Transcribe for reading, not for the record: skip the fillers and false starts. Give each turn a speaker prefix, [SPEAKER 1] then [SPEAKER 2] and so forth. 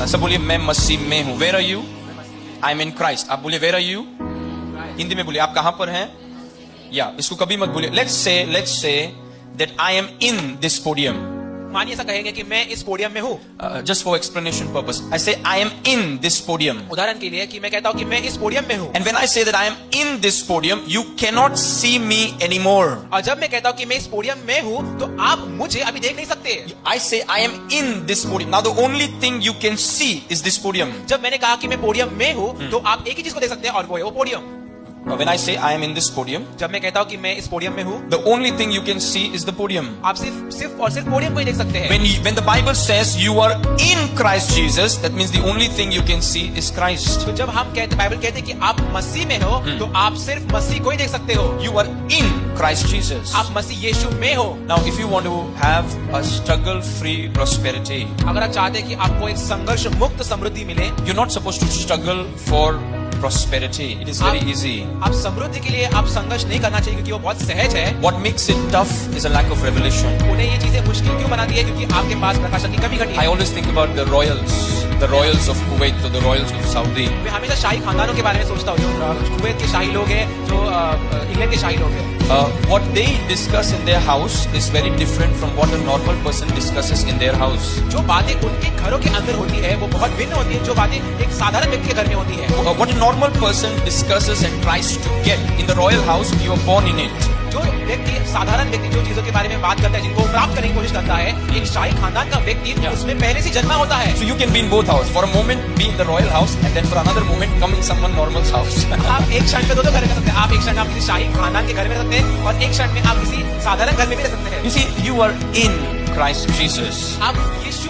[SPEAKER 1] सब बोलिए मैं मसीह में हूं. Where are you? I am in Christ. आप बोलिए वेयर आर यू? हिंदी में बोलिए आप कहां पर हैं. या इसको कभी मत बोलिए. Let's say that I am in this podium.
[SPEAKER 2] मानिए ऐसा कहेंगे कि मैं इस पोडियम में हूँ.
[SPEAKER 1] Just for explanation purpose, I say I am in this podium.
[SPEAKER 2] उदाहरण के लिए कि मैं कहता हूँ कि मैं इस पोडियम में हूँ.
[SPEAKER 1] And when I say that I am in this podium, you cannot see me anymore.
[SPEAKER 2] और जब मैं कहता हूँ कि मैं इस पोडियम में हूँ तो आप मुझे अभी देख नहीं सकते.
[SPEAKER 1] I say I am in this podium. Now the only thing you can see is this podium.
[SPEAKER 2] जब मैंने कहा कि मैं पोडियम में हूँ तो आप एक ही चीज को देख सकते हैं और वो है वो podium.
[SPEAKER 1] When I say I am in this podium,
[SPEAKER 2] जब मैं कहता हूँ कि मैं इस पोडियम में हूँ,
[SPEAKER 1] the only thing you can see is the podium.
[SPEAKER 2] आप सिर्फ और सिर्फ पोडियम को ही देख सकते हैं.
[SPEAKER 1] When the Bible says you are in Christ Jesus, that means the only thing you can see is Christ.
[SPEAKER 2] तो जब हम बाइबल कहते हैं कि आप मसीह में हो तो आप सिर्फ मसीह को ही देख सकते हो.
[SPEAKER 1] You are in Christ Jesus.
[SPEAKER 2] आप मसीह यीशु में हो.
[SPEAKER 1] Now, if you want to have a struggle-free prosperity,
[SPEAKER 2] अगर आप चाहते हैं कि आपको एक संघर्ष मुक्त समृद्धि मिले,
[SPEAKER 1] you're not supposed to struggle for prosperity. It is very easy.
[SPEAKER 2] आप समृद्धि के लिए आप संघर्ष नहीं करना चाहिए क्योंकि वो बहुत सहज है.
[SPEAKER 1] What makes it tough is a lack of revelation.
[SPEAKER 2] उन्हें ये चीजें मुश्किल क्यों बनाती है? क्योंकि आपके पास प्रकाशन की कमी घटी
[SPEAKER 1] I
[SPEAKER 2] है.
[SPEAKER 1] always think about the royals of Kuwait or the royals of Saudi.
[SPEAKER 2] मैं हमेशा शाही खानदानों के बारे में सोचता हूँ. जो कुवैत के शाही लोग हैं, जो इंग्लैंड के शाही लोग हैं.
[SPEAKER 1] What they discuss in their house is very different from what a normal person discusses in their house.
[SPEAKER 2] जो बातें उनके घरों के अंदर होती है वो बहुत भिन्न होती है जो बातें एक साधारण व्यक्ति के घर में होती है.
[SPEAKER 1] What a normal person discusses and tries to get in the royal house, you are born in it.
[SPEAKER 2] जो व्यक्ति साधारण व्यक्ति जो चीजों के बारे में बात करता है जिनको प्राप्त करने की कोशिश करता है, एक शाही खानदान का व्यक्ति उसमें पहले से जन्मा होता है.
[SPEAKER 1] So you can be in both houses. For a moment be in the royal house and then for another moment come in someone normal's house.
[SPEAKER 2] आप एक क्षण में दो घर में रह सकते हैं. आप एक क्षण में आप किसी शाही खानदान के घर में रह सकते हैं और एक क्षण में आप किसी साधारण घर में भी रह सकते हैं.
[SPEAKER 1] You see, you are in Christ Jesus.
[SPEAKER 2] आप यीशु